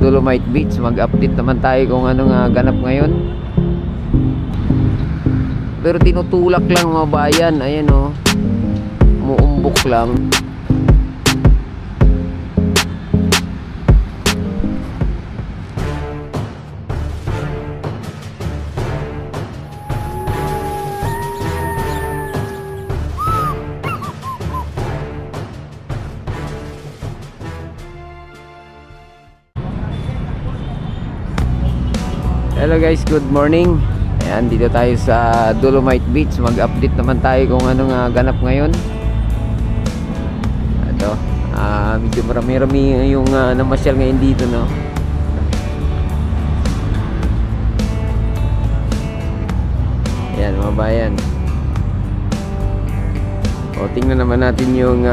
Dolomite Beach. Mag-update naman tayo kung anong ganap ngayon. Pero tinutulak lang mga bayan. Ayan o, umuumbok lang. Hello guys, good morning. Ayan, dito tayo sa Dolomite Beach. Mag-update naman tayo kung anong ganap ngayon. Ito, medyo marami-rami yung namasyal ngayon dito, no? Ayan mga bayan. O, tingnan naman natin yung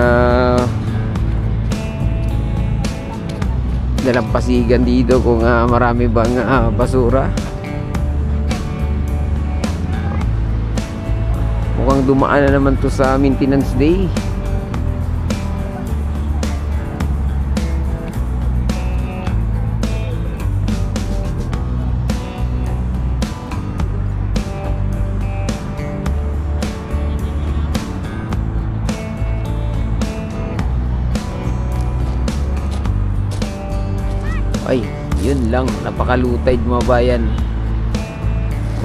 dalampasigan dito kung marami bang basura. Mukhang dumaan na naman to sa maintenance day. Ay, yun lang, napakalutay mga bayan.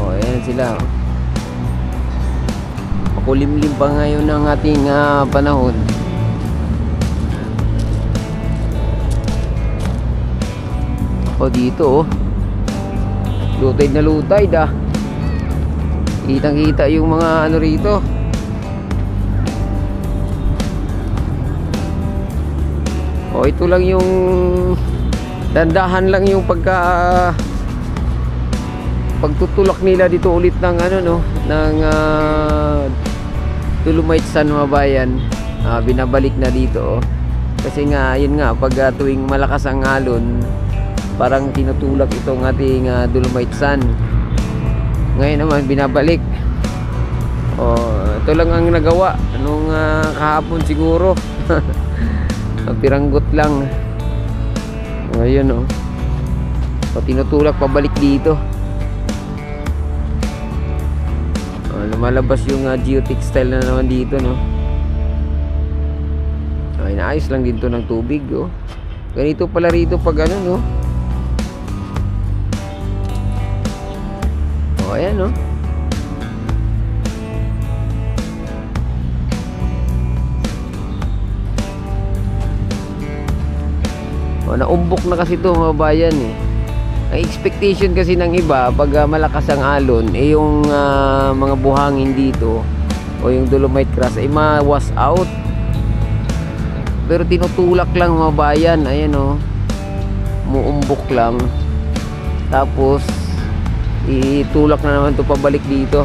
O, ayan sila. Makulimlim pa ngayon ng ating panahon. O, dito lutay na lutay dah. Kitang kita yung mga ano rito. O, ito lang yung dandahan lang yung pagtutulak nila dito ulit ng ano, no, ng Dolomite Sun mga bayan. Binabalik na dito, kasi nga yun nga, pag tuwing malakas ang alon, parang tinutulak itong ating Dolomite Sun. Ngayon naman binabalik. Ito lang ang nagawa nung kahapon siguro. Piranggot lang. Ayun o, tinutulak pabalik dito. Lumalabas yung geotextile na naman dito, no. Ay, naayos lang dito ng tubig, oh. Ganito pala rito pag ano, no. Ayan, no. Naumbok na kasi ito mga bayan eh. Ang expectation kasi ng iba pag malakas ang alon yung mga buhangin dito o yung Dolomite Crust ay ma-wash out. Pero tinutulak lang mga bayan. Ayan o, umuumbok lang. Tapos itulak na naman ito pabalik dito.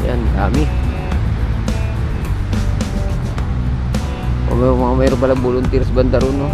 Yan, dami. Mayroon pala volunteers banda ron, no?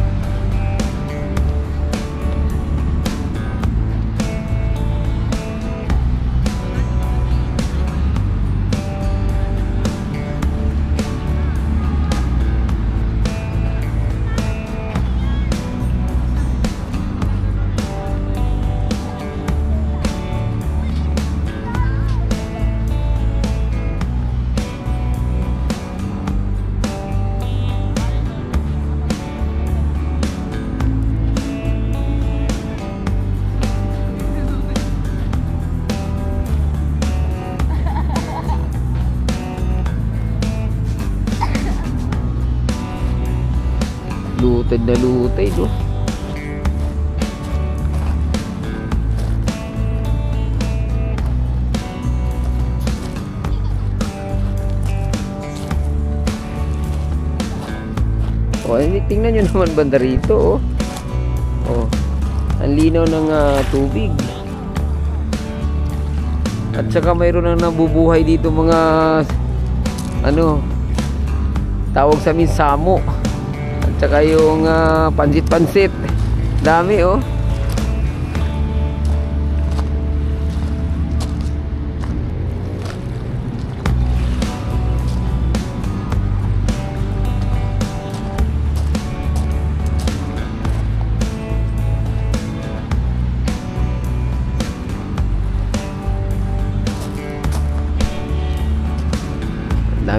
Lutay na lutay, no? Tingnan nyo naman banda rito, oh. Ang linaw ng tubig. At saka mayroon na nabubuhay dito mga ano, tawag sa amin samo. At saka yung pansit-pansit. Dami, oh.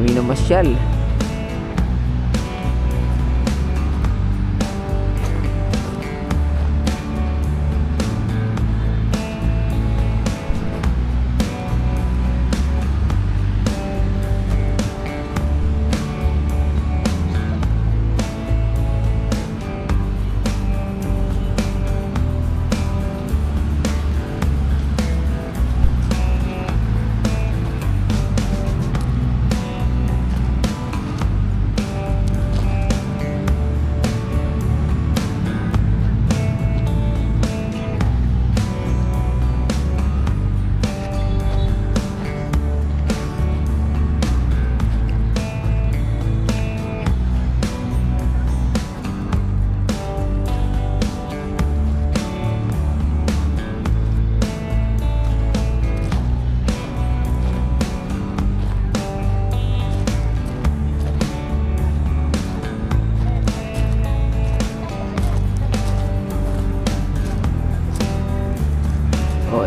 dami na masyal.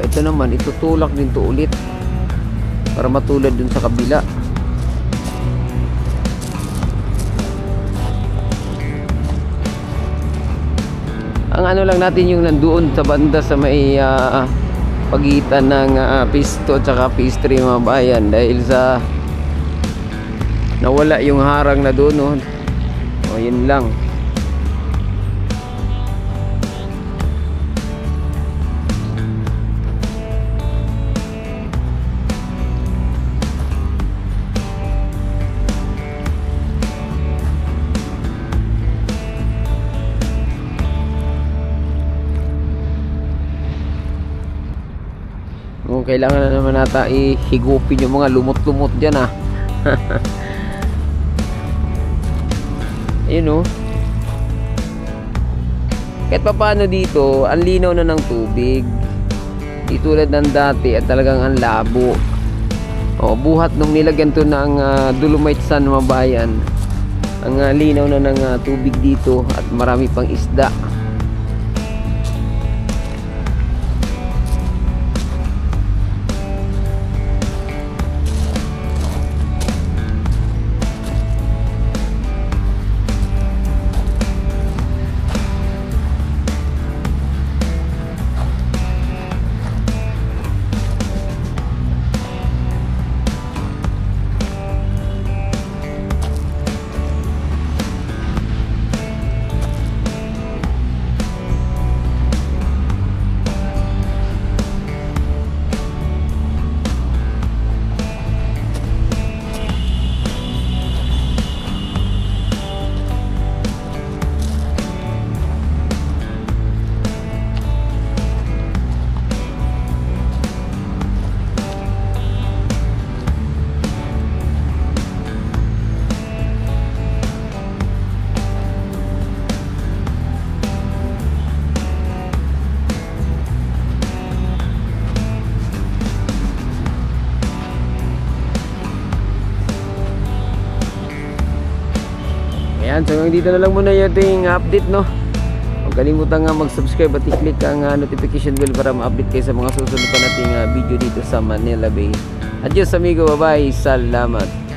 Ito naman, itutulak din to ulit para matulad dun sa kabila. Ang ano lang natin yung nandoon sa banda sa may pagitan ng phase 2 at phase 3 mga bayan, dahil sa nawala yung harang na doon, no? O yun lang. Kailangan na naman nata ihigupin yung mga lumot-lumot dyan, ayun, kahit pa paano dito ang linaw na ng tubig, di tulad ng dati at talagang ang labo. Buhat nung nilagyan to ng dolomite sand mga bayan, ang linaw na ng tubig dito at marami pang isda. Ayan, so hanggang dito na lang muna yung ating update, no? Huwag kalimutan nga mag-subscribe at i-click ang notification bell para ma-update kayo sa mga susunod pa nating video dito sa Manila Bay. Adios amigo, bye bye, salamat.